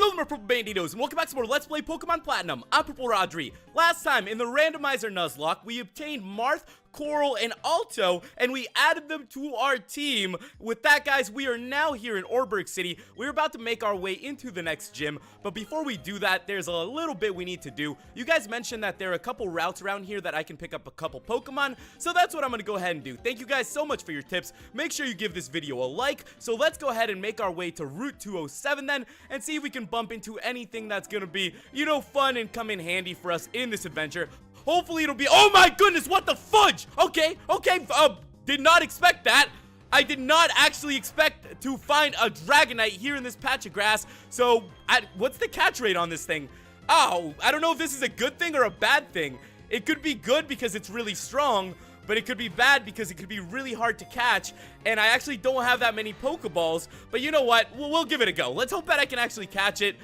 Hello, my Purple Banditos, and welcome back to more Let's Play Pokemon Platinum. I'm PurpleRodri. Last time, in the Randomizer Nuzlocke, we obtained Marth, Coral, and Alto, and we added them to our team. With that, guys, we are now here in Oreburgh City. We're about to make our way into the next gym, but before we do that, there's a little bit we need to do. You guys mentioned that there are a couple routes around here that I can pick up a couple Pokemon, so that's what I'm gonna go ahead and do. Thank you guys so much for your tips. Make sure you give this video a like. So let's go ahead and make our way to Route 207 then, and see if we can bump into anything that's gonna be, you know, fun and come in handy for us in this adventure. Hopefully it'll be— oh my goodness, what the fudge? Okay, did not expect that. I did not actually expect to find a Dragonite here in this patch of grass. So, what's the catch rate on this thing? Oh, I don't know if this is a good thing or a bad thing. It could be good because it's really strong, but it could be bad because it could be really hard to catch, and I actually don't have that many Pokeballs. But you know what? We'll give it a go. Let's hope that I can actually catch it.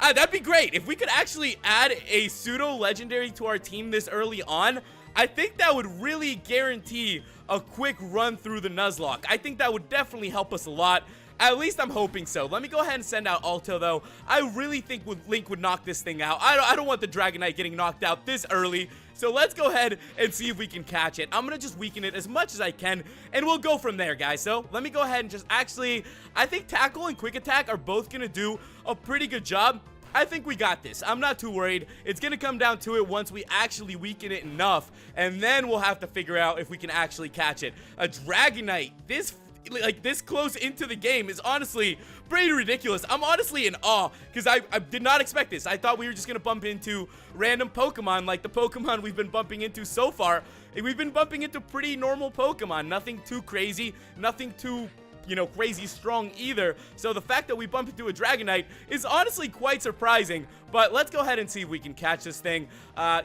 That'd be great. If we could actually add a pseudo-legendary to our team this early on, I think that would really guarantee a quick run through the Nuzlocke. I think that would definitely help us a lot. At least I'm hoping so. Let me go ahead and send out Alto, though. I really think Link would knock this thing out. I don't want the Dragonite getting knocked out this early. So let's go ahead and see if we can catch it. I'm going to just weaken it as much as I can, and we'll go from there, guys. So let me go ahead and just actually— I think Tackle and Quick Attack are both going to do a pretty good job. I think we got this. I'm not too worried. It's going to come down to it once we actually weaken it enough, and then we'll have to figure out if we can actually catch it. A Dragonite this close into the game is honestly pretty ridiculous. I'm honestly in awe because I did not expect this. I thought we were just gonna bump into random Pokemon like the Pokemon we've been bumping into so far. We've been bumping into pretty normal Pokemon, nothing too crazy, nothing too, you know, crazy strong either. So the fact that we bumped into a Dragonite is honestly quite surprising. But let's go ahead and see if we can catch this thing.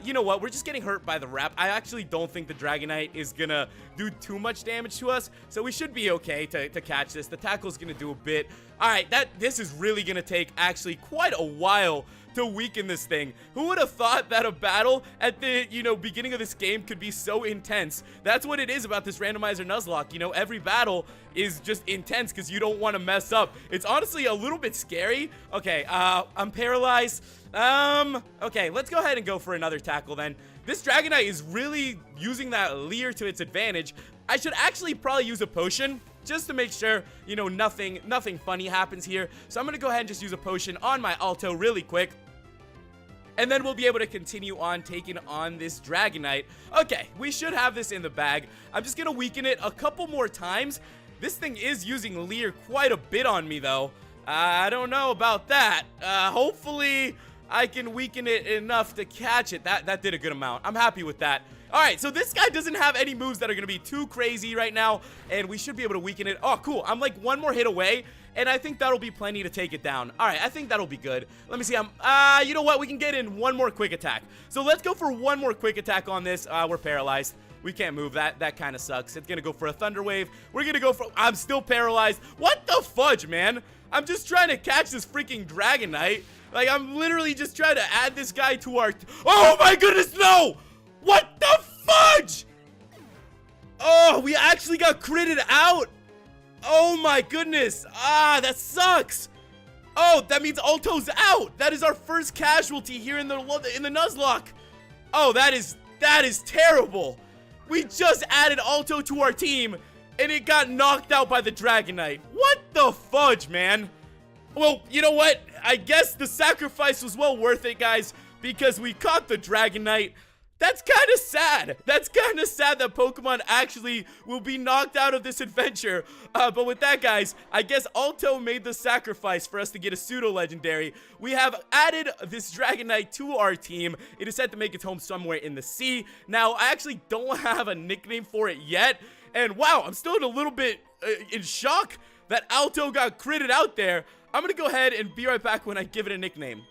You know what? We're just getting hurt by the wrap. I actually don't think the Dragonite is gonna do too much damage to us, so we should be okay to catch this. The Tackle's gonna do a bit. All right, this is really gonna take actually quite a while to weaken this thing. Who would have thought that a battle at the, you know, beginning of this game could be so intense? That's what it is about this Randomizer Nuzlocke. You know, every battle is just intense because you don't want to mess up. It's honestly a little bit scary. Okay, I'm paralyzed. Okay, let's go ahead and go for another Tackle then. This Dragonite is really using that Leer to its advantage. I should actually probably use a potion just to make sure, you know, nothing funny happens here. So I'm gonna go ahead and just use a potion on my Alto really quick, and then we'll be able to continue on taking on this Dragonite. Okay, we should have this in the bag. I'm just gonna weaken it a couple more times. This thing is using Leer quite a bit on me, though. I don't know about that. Hopefully I can weaken it enough to catch it. That did a good amount. I'm happy with that. Alright, so this guy doesn't have any moves that are going to be too crazy right now, and we should be able to weaken it. Oh, cool. I'm like one more hit away, and I think that'll be plenty to take it down. Alright, I think that'll be good. Let me see. You know what? We can get in one more Quick Attack. So let's go for one more Quick Attack on this. We're paralyzed. We can't move. That kind of sucks. It's going to go for a Thunder Wave. We're going to go for— I'm still paralyzed. What the fudge, man? I'm just trying to catch this freaking Dragonite. Like, I'm literally just trying to add this guy to our— oh my goodness, no! What the fudge? Oh, we actually got critted out. Oh my goodness. That sucks. Oh, that means Alto's out. That is our first casualty here in the Nuzlocke. Oh, that is terrible. We just added Alto to our team, and it got knocked out by the Dragonite. What the fudge, man? Well, you know what? I guess the sacrifice was well worth it, guys, because we caught the Dragonite. That's kind of sad. That's kind of sad that Pokemon actually will be knocked out of this adventure. But with that, guys, I guess Alto made the sacrifice for us to get a pseudo-legendary. We have added this Dragonite to our team. It is set to make its home somewhere in the sea. Now, I actually don't have a nickname for it yet. And wow, I'm still a little bit in shock that Alto got critted out there. I'm going to go ahead and be right back when I give it a nickname.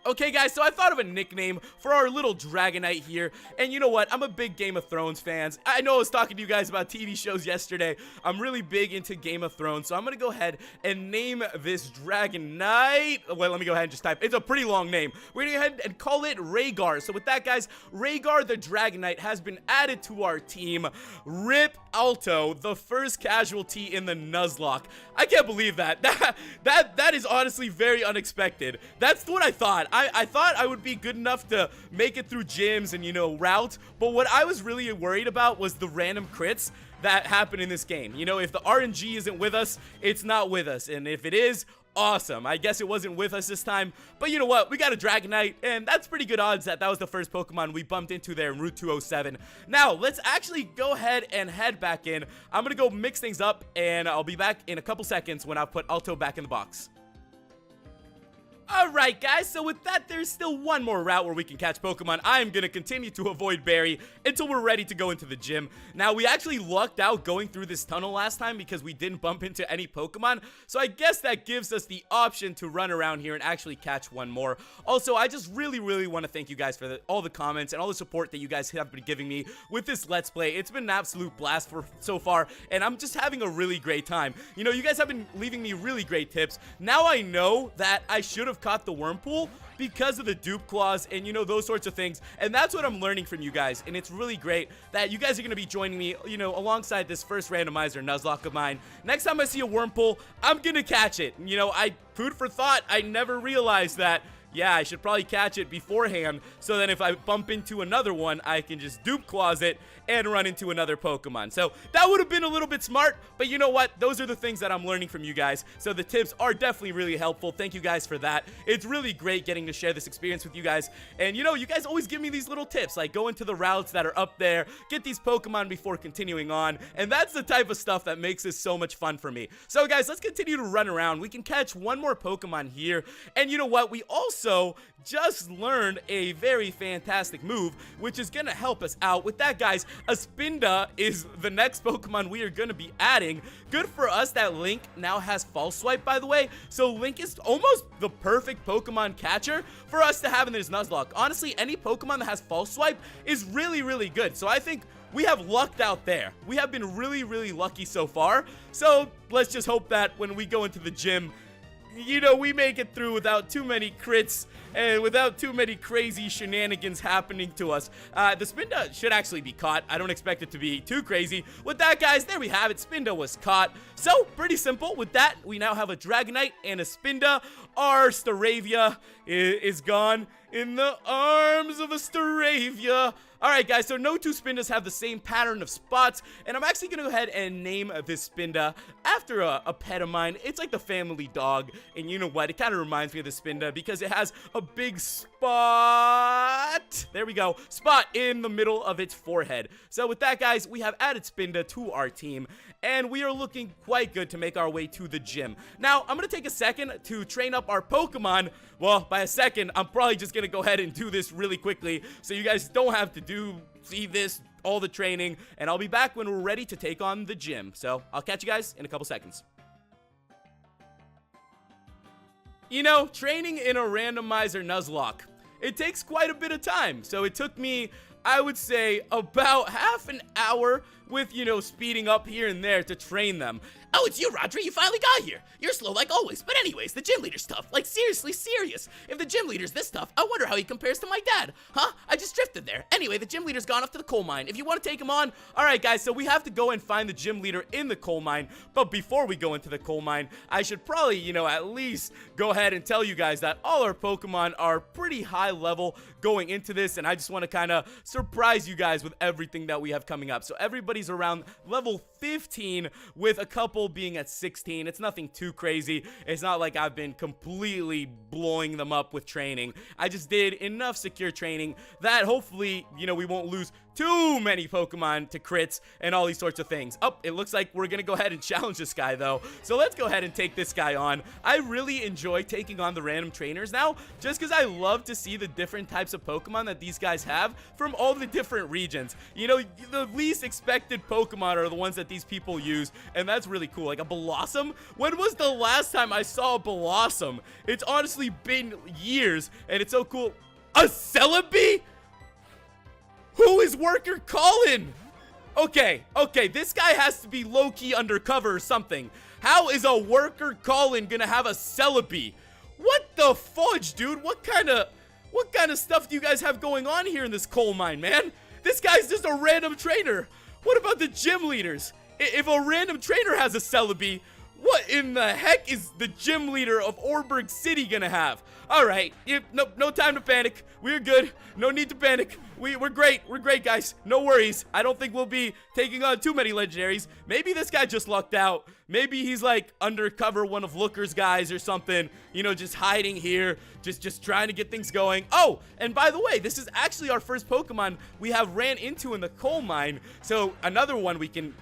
Okay, guys, so I thought of a nickname for our little Dragonite here, and you know what? I'm a big Game of Thrones fan. I know I was talking to you guys about TV shows yesterday. I'm really big into Game of Thrones, so I'm gonna go ahead and name this Dragonite— well, let me go ahead and just type— it's a pretty long name. We're gonna go ahead and call it Rhaegar. So with that, guys, Rhaegar the Dragonite has been added to our team. RIP Alto, the first casualty in the Nuzlocke. I can't believe that. That that is honestly very unexpected. That's what I thought. I thought I would be good enough to make it through gyms and, you know, routes, but what I was really worried about was the random crits that happen in this game. You know, if the RNG isn't with us, it's not with us, and if it is, awesome. I guess it wasn't with us this time, but you know what? We got a Dragonite, and that's pretty good odds that that was the first Pokemon we bumped into there in Route 207. Now, let's actually go ahead and head back in. I'm gonna go mix things up, and I'll be back in a couple seconds when I put Alto back in the box. Alright guys, so with that, there's still one more route where we can catch Pokemon. I'm gonna continue to avoid Barry until we're ready to go into the gym. Now, we actually lucked out going through this tunnel last time because we didn't bump into any Pokemon, so I guess that gives us the option to run around here and actually catch one more. Also, I just really want to thank you guys for all the comments and all the support that you guys have been giving me with this Let's Play. It's been an absolute blast for so far, and I'm just having a really great time. You know, you guys have been leaving me really great tips. Now I know that I should have caught the Wurmple because of the dupe claws and, you know, those sorts of things, and that's what I'm learning from you guys, and it's really great that you guys are going to be joining me, you know, alongside this first Randomizer Nuzlocke of mine. Next time I see a Wurmple, I'm gonna catch it. You know, food for thought, I never realized that, yeah, I should probably catch it beforehand, so then if I bump into another one, I can just dupe claws it and run into another Pokemon. So that would have been a little bit smart, but you know what? Those are the things that I'm learning from you guys. So the tips are definitely really helpful. Thank you guys for that. It's really great getting to share this experience with you guys. And you know, you guys always give me these little tips, like go into the routes that are up there, get these Pokemon before continuing on. And that's the type of stuff that makes this so much fun for me. So guys, let's continue to run around. We can catch one more Pokemon here. And you know what? We also just learned a very fantastic move, which is gonna help us out with that, guys. A Spinda is the next Pokemon we are gonna be adding. Good for us that Link now has False Swipe, by the way, so Link is almost the perfect Pokemon catcher for us to have in this Nuzlocke. Honestly, any Pokemon that has False Swipe is really good, so I think we have lucked out there. We have been really lucky so far, so let's just hope that when we go into the gym, you know, we make it through without too many crits and without too many crazy shenanigans happening to us. The Spinda should actually be caught. I don't expect it to be too crazy. With that, guys, there we have it. Spinda was caught. So, pretty simple. With that, we now have a Dragonite and a Spinda. Our Staravia is gone in the arms of a Staravia. Alright guys, so no two Spindas have the same pattern of spots, and I'm actually gonna go ahead and name this Spinda after a pet of mine. It's like the family dog, and you know what, it kind of reminds me of the Spinda because it has a big spot, there we go, spot in the middle of its forehead. So with that, guys, we have added Spinda to our team, and we are looking quite good to make our way to the gym. Now, I'm gonna take a second to train up our Pokemon. Well, by a second, I'm probably just gonna go ahead and do this really quickly, so you guys don't have to see this, all the training, and I'll be back when we're ready to take on the gym. So, I'll catch you guys in a couple seconds. You know, training in a Randomizer Nuzlocke, it takes quite a bit of time, so it took me, I would say, about half an hour with, you know, speeding up here and there to train them. Oh, it's you, Rodri. You finally got here. You're slow like always. But anyways, the gym leader's tough. Like, seriously serious. If the gym leader's this tough, I wonder how he compares to my dad. Huh? I just drifted there. Anyway, the gym leader's gone off to the coal mine. If you want to take him on... Alright, guys, so we have to go and find the gym leader in the coal mine. But before we go into the coal mine, I should probably, you know, at least go ahead and tell you guys that all our Pokemon are pretty high level going into this. And I just want to kind of surprise you guys with everything that we have coming up. So everybody's around level 15 with a couple being at 16. It's nothing too crazy. It's not like I've been completely blowing them up with training. I just did enough secure training that hopefully, you know, we won't lose too many Pokemon to crits and all these sorts of things. Oh, it looks like we're gonna go ahead and challenge this guy though. So let's go ahead and take this guy on. I really enjoy taking on the random trainers now, just because I love to see the different types of Pokemon that these guys have from all the different regions. You know, the least expected Pokemon are the ones that these people use, and that's really cool. Like a Blossom. When was the last time I saw a Blossom? It's honestly been years, and it's so cool. A Celebi? Who is Worker Colin? Okay, this guy has to be low-key undercover or something. How is a Worker Colin gonna have a Celebi? What the fudge, dude? What kind of stuff do you guys have going on here in this coal mine, man? This guy's just a random trainer. What about the gym leaders? If a random trainer has a Celebi, What in the heck is the gym leader of Oreburgh City gonna have? All right, no time to panic. We're good. No need to panic. We're great. We're great, guys. No worries. I don't think we'll be taking on too many legendaries. Maybe this guy just lucked out. Maybe he's like undercover one of Looker's guys or something. You know, just hiding here, just trying to get things going. Oh, and by the way, this is actually our first Pokemon we have ran into in the coal mine. So another one we can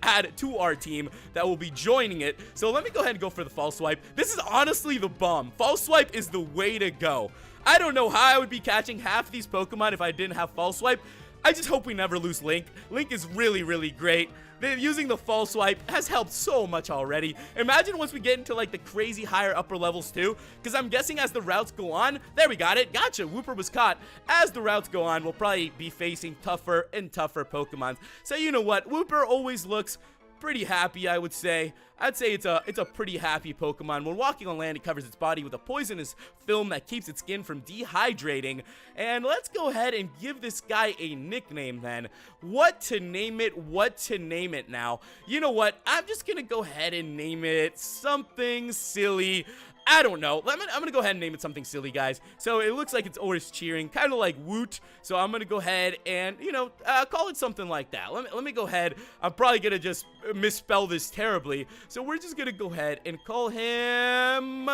add to our team that will be joining it. So let me go ahead and go for the False Swipe. This is honestly the bomb. False Swipe is the way to go. I don't know how I would be catching half of these Pokemon if I didn't have False Swipe. I just hope we never lose Link. Link is really, really great. Using the False Swipe has helped so much already. Imagine once we get into like the crazy higher upper levels too, because I'm guessing as the routes go on, there we got it, gotcha, Wooper was caught. As the routes go on, we'll probably be facing tougher and tougher Pokemon. So you know what, Wooper always looks pretty happy, I would say. I'd say it's a pretty happy Pokemon. When walking on land, it covers its body with a poisonous film that keeps its skin from dehydrating. And let's go ahead and give this guy a nickname then. What to name it now? You know what? I'm just gonna go ahead and name it something silly. I don't know. I'm gonna go ahead and name it something silly, guys. So it looks like it's always cheering, kind of like Woot. So I'm gonna go ahead and, you know, call it something like that. Let me go ahead. I'm probably gonna just misspell this terribly. So we're just gonna go ahead and call him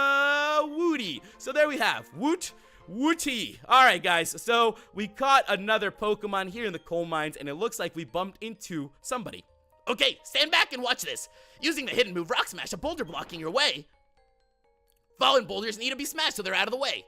Woody. So there we have Woot. Wooty. Alright guys, so we caught another Pokemon here in the coal mines, and it looks like we bumped into somebody. Okay, stand back and watch this. Using the hidden move Rock Smash, a boulder blocking your way. Fallen boulders need to be smashed so they're out of the way.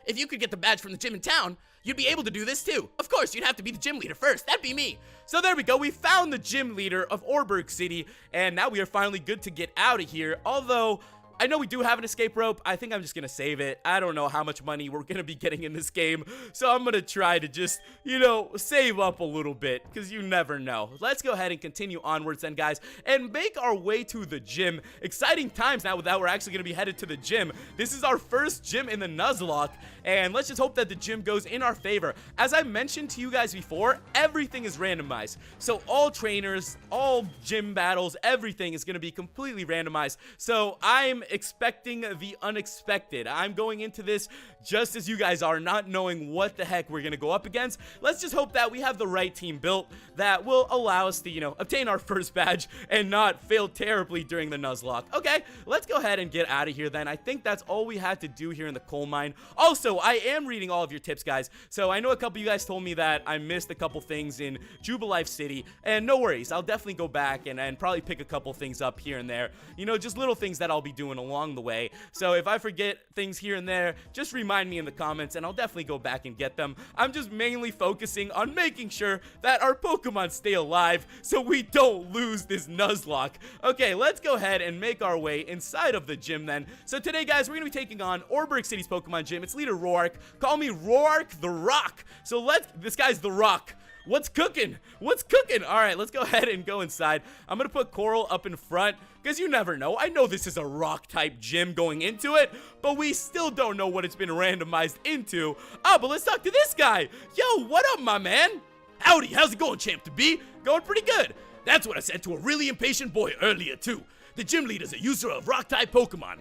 If you could get the badge from the gym in town, you'd be able to do this too. Of course, you'd have to be the gym leader first. That'd be me. So there we go. We found the gym leader of Oreburgh City, and now we are finally good to get out of here. Although I know we do have an escape rope. I think I'm just gonna save it. I don't know how much money we're gonna be getting in this game, so I'm gonna try to just, you know, save up a little bit, because you never know. Let's go ahead and continue onwards then, guys, and make our way to the gym. Exciting times now that we're actually gonna be headed to the gym. This is our first gym in the Nuzlocke, and let's just hope that the gym goes in our favor. As I mentioned to you guys before, everything is randomized. So all trainers, all gym battles, everything is gonna be completely randomized. So I'm expecting the unexpected. I'm going into this just as you guys are, not knowing what the heck we're gonna go up against. Let's just hope that we have the right team built that will allow us to, you know, obtain our first badge and not fail terribly during the Nuzlocke. Okay, let's go ahead and get out of here then. I think that's all we had to do here in the coal mine. Also, I am reading all of your tips, guys. So I know a couple of you guys told me that I missed a couple things in Jubilife City, and no worries, I'll definitely go back and probably pick a couple things up here and there. You know, just little things that I'll be doing along the way. So if I forget things here and there, just remind me in the comments and I'll definitely go back and get them. I'm just mainly focusing on making sure that our Pokemon stay alive so we don't lose this Nuzlocke. Okay, let's go ahead and make our way inside of the gym then. So today, guys, we're gonna be taking on Oreburgh City's Pokemon Gym. It's leader Roark. Call me Roark the Rock. So this guy's the Rock. What's cooking? What's cooking? All right, let's go ahead and go inside. I'm gonna put Coral up in front because you never know. I know this is a rock type gym going into it, but we still don't know what it's been randomized into. Oh, but let's talk to this guy. Yo, what up, my man? Howdy, how's it going, champ to be? Going pretty good. That's what I said to a really impatient boy earlier too. The gym leader's a user of rock type Pokemon.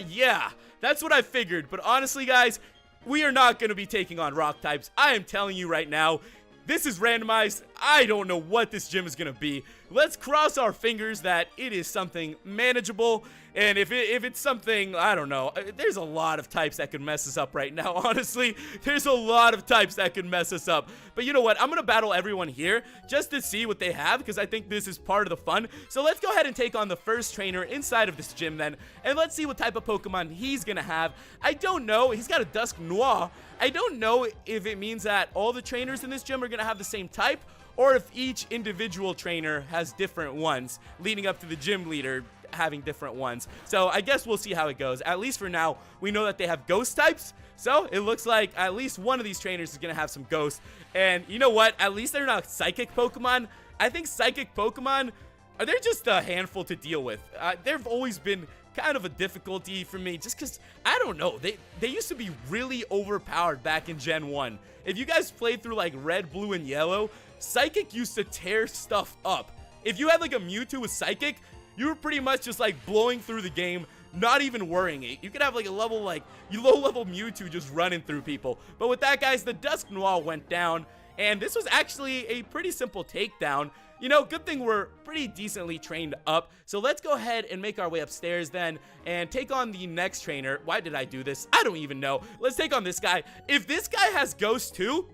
Yeah, that's what I figured. But honestly, guys, we are not gonna be taking on rock types. I am telling you right now. This is randomized. I don't know what this gym is going to be. Let's cross our fingers that it is something manageable. And if it's something, I don't know, there's a lot of types that could mess us up right now, honestly. There's a lot of types that could mess us up. But you know what? I'm going to battle everyone here just to see what they have because I think this is part of the fun. So let's go ahead and take on the first trainer inside of this gym then. And let's see what type of Pokemon he's going to have. I don't know. He's got a Dusk Noir. I don't know if it means that all the trainers in this gym are going to have the same type or if each individual trainer has different ones leading up to the gym leader having different ones. So I guess we'll see how it goes. At least for now, we know that they have ghost types. So it looks like at least one of these trainers is going to have some ghosts. And you know what? At least they're not psychic Pokemon. I think psychic Pokemon, they're just a handful to deal with. They've always been kind of a difficulty for me just because, I don't know, they used to be really overpowered back in Gen 1. If you guys played through like Red, Blue, and Yellow, Psychic used to tear stuff up. If you had like a Mewtwo with Psychic, you were pretty much just like blowing through the game, not even worrying it. You could have like a level like low-level Mewtwo just running through people. But with that, guys, the Dusk Noir went down, and this was actually a pretty simple takedown. You know, good thing we're pretty decently trained up. So let's go ahead and make our way upstairs then and take on the next trainer. Why did I do this? I don't even know. Let's take on this guy. If this guy has Ghost too,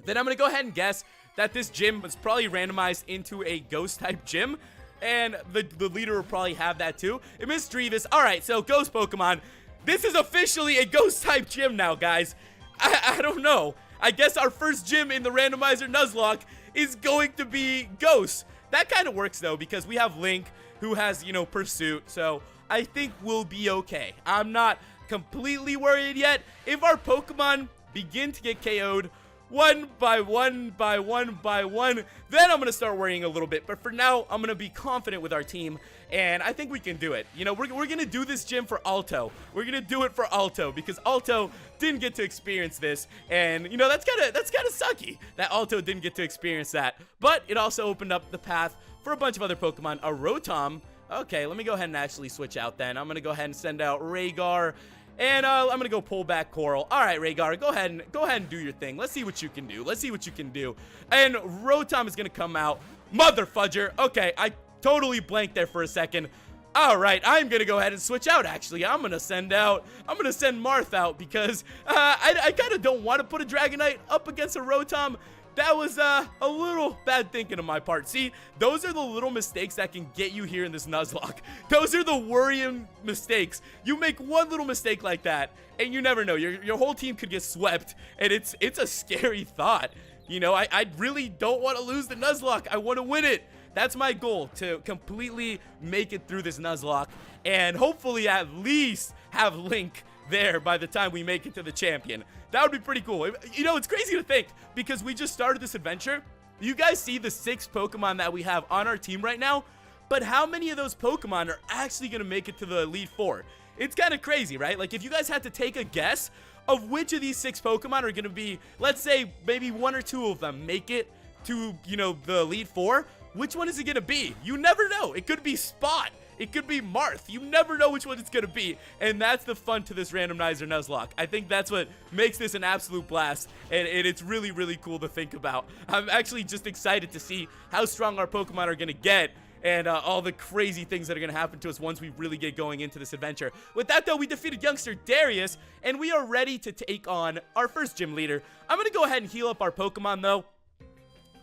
then I'm going to go ahead and guess that this gym was probably randomized into a Ghost type gym. And the leader will probably have that too. It Miss Drevis. All right, so Ghost Pokemon. This is officially a Ghost type gym now, guys. I don't know. I guess our first gym in the Randomizer Nuzlocke is going to be Ghost. That kind of works though, because we have Link, who has, you know, Pursuit. So I think we'll be okay. I'm not completely worried yet. If our Pokemon begin to get KO'd one by one, then I'm gonna start worrying a little bit. But for now, I'm gonna be confident with our team, and I think we can do it. You know, we're gonna do this gym for Alto. We're gonna do it for Alto, because Alto didn't get to experience this, and you know, that's kind of sucky that Alto didn't get to experience that. But it also opened up the path for a bunch of other Pokemon. A Rotom. Okay, let me go ahead and actually switch out then. I'm gonna go ahead and send out Rhaegar. And I'm gonna go pull back Coral. All right, Rhaegar, go ahead and do your thing. Let's see what you can do. And Rotom is gonna come out. Mother fudger. Okay, I totally blanked there for a second. All right, I'm gonna go ahead and switch out. Actually, I'm gonna send Marth out because I kind of don't want to put a Dragonite up against a Rotom. That was a little bad thinking on my part. See, those are the little mistakes that can get you here in this Nuzlocke. Those are the worrying mistakes. You make one little mistake like that, and you never know. Your whole team could get swept, and it's a scary thought. You know, I really don't want to lose the Nuzlocke. I want to win it. That's my goal, to completely make it through this Nuzlocke, and hopefully at least have Link there by the time we make it to the champion. That would be pretty cool. You know, it's crazy to think, because we just started this adventure. You guys see the 6 Pokemon that we have on our team right now, but how many of those Pokemon are actually going to make it to the Elite 4? It's kind of crazy, right? Like, if you guys had to take a guess of which of these 6 Pokemon are going to be, let's say, maybe 1 or 2 of them make it to, you know, the Elite 4, which one is it going to be? You never know. It could be Spot. It could be Marth. You never know which one it's going to be. And that's the fun to this Randomizer Nuzlocke. I think that's what makes this an absolute blast. And it's really, really cool to think about. I'm actually just excited to see how strong our Pokemon are going to get. And all the crazy things that are going to happen to us once we really get going into this adventure. With that, though, we defeated youngster Darius. And we are ready to take on our first gym leader. I'm going to go ahead and heal up our Pokemon, though.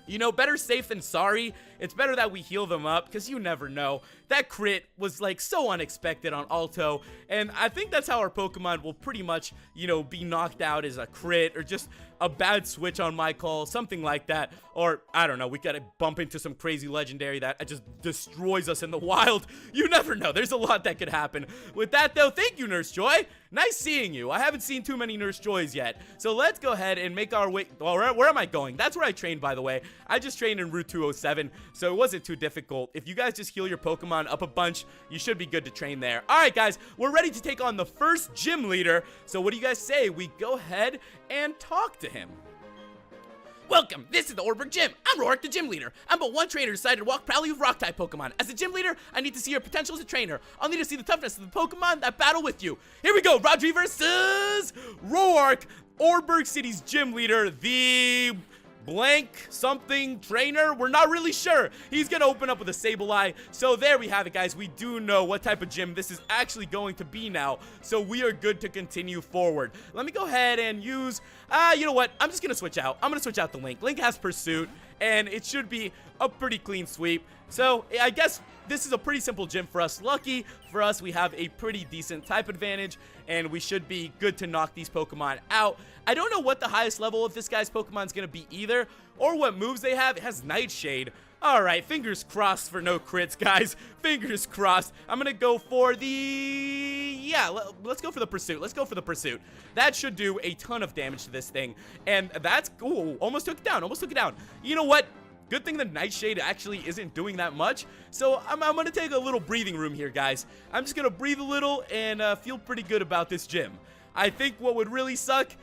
You know, better safe than sorry. It's better that we heal them up, because you never know. That crit was, like, so unexpected on Alto, and I think that's how our Pokemon will pretty much, you know, be knocked out as a crit, or just a bad switch on my call, something like that. Or, I don't know, we gotta bump into some crazy legendary that just destroys us in the wild. You never know. There's a lot that could happen. With that, though, thank you, Nurse Joy. Nice seeing you. I haven't seen too many Nurse Joys yet. So let's go ahead and make our way. Well, where am I going? That's where I trained, by the way. I just trained in Route 207, so it wasn't too difficult. If you guys just heal your Pokemon up a bunch, you should be good to train there. All right, guys, we're ready to take on the first gym leader. So what do you guys say we go ahead and talk to him? Welcome, this is the Oreburgh Gym. I'm Roark, the gym leader. I'm but one trainer who decided to walk proudly with rock-type Pokemon. As a gym leader, I need to see your potential as a trainer. I'll need to see the toughness of the Pokemon that battle with you. Here we go, Rodri versus Roark, Oreburgh City's gym leader, the blank something trainer. We're not really sure. He's gonna open up with a Sableye. So there we have it, guys. We do know what type of gym this is actually going to be now, so we are good to continue forward. Let me go ahead and use you know what, I'm just gonna switch out. I'm gonna switch out the Link has Pursuit, and it should be a pretty clean sweep. So I guess this is a pretty simple gym for us. Lucky for us, we have a pretty decent type advantage, and we should be good to knock these Pokemon out. I don't know what the highest level of this guy's Pokemon is going to be either, or what moves they have. It has Nightshade. All right, fingers crossed for no crits, guys. Fingers crossed. I'm going to go for the... Yeah, let's go for the Pursuit. Let's go for the Pursuit. That should do a ton of damage to this thing, and that's... Ooh, almost took it down. Almost took it down. You know what? Good thing the Nightshade actually isn't doing that much. So I'm going to take a little breathing room here, guys. I'm just going to breathe a little and feel pretty good about this gym. I think what would really suck,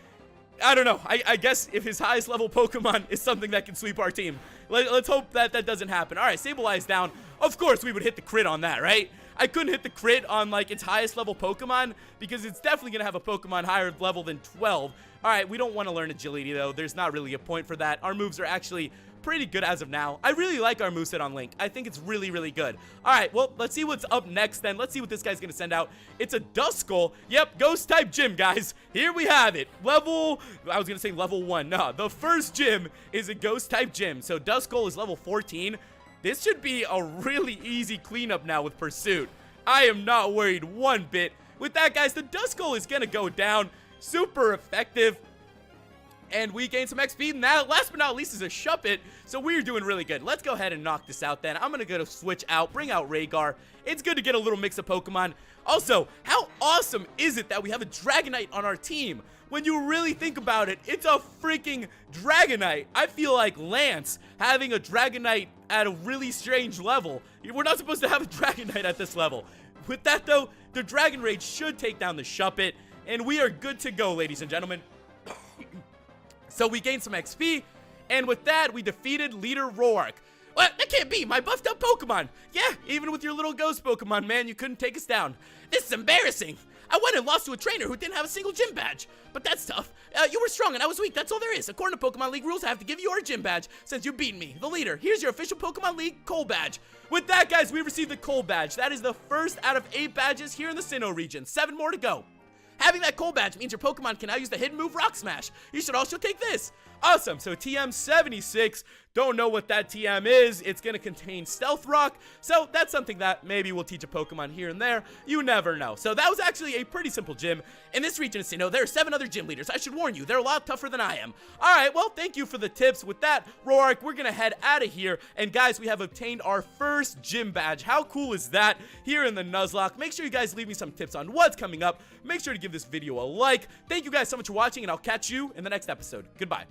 I don't know. I guess if his highest level Pokemon is something that can sweep our team. Let's hope that that doesn't happen. All right, Sableye is down. of course we would hit the crit on that, right? I couldn't hit the crit on, like, its highest level Pokemon because it's definitely going to have a Pokemon higher level than 12. All right, we don't want to learn agility, though. There's not really a point for that. Our moves are actually pretty good as of now. I really like our moveset on Link. I think it's really, really good. All right, well, let's see what's up next then. Let's see what this guy's going to send out. It's a Duskull. Yep, Ghost-type gym, guys. Here we have it. I was going to say level 1. No, the first gym is a Ghost-type gym. So Duskull is level 14. This should be a really easy cleanup now with Pursuit. I am not worried one bit. With that, guys, the Duskull is going to go down. Super effective. And we gain some XP. Now, last but not least is a Shuppet. So we're doing really good. Let's go ahead and knock this out then. I'm going to go to switch out, bring out Rhaegar. It's good to get a little mix of Pokemon. Also, how awesome is it that we have a Dragonite on our team? When you really think about it, it's a freaking Dragonite. I feel like Lance having a Dragonite at a really strange level. We're not supposed to have a Dragonite at this level. With that, though, the Dragon Rage should take down the Shuppet. And we are good to go, ladies and gentlemen. So we gained some XP, and with that, we defeated Leader Roark. What? That can't be! My buffed up Pokemon! Yeah, even with your little ghost Pokemon, man, you couldn't take us down. This is embarrassing! I went and lost to a trainer who didn't have a single gym badge. But that's tough. You were strong and I was weak, that's all there is. According to Pokemon League rules, I have to give you our gym badge since you beat me, the leader. Here's your official Pokemon League Coal Badge. With that, guys, we received the Coal Badge. That is the first out of 8 badges here in the Sinnoh region. 7 more to go. Having that Coal Badge means your Pokemon can now use the hidden move Rock Smash. You should also take this. Awesome, so TM76, don't know what that TM is. It's going to contain Stealth Rock, so that's something that maybe we'll teach a Pokemon here and there. You never know. So that was actually a pretty simple gym. In this region of Sinnoh, there are 7 other gym leaders. I should warn you, they're a lot tougher than I am. All right, well, thank you for the tips. With that, Roark, we're going to head out of here. And guys, we have obtained our first gym badge. How cool is that here in the Nuzlocke? Make sure you guys leave me some tips on what's coming up. Make sure to give this video a like. Thank you guys so much for watching, and I'll catch you in the next episode. Goodbye.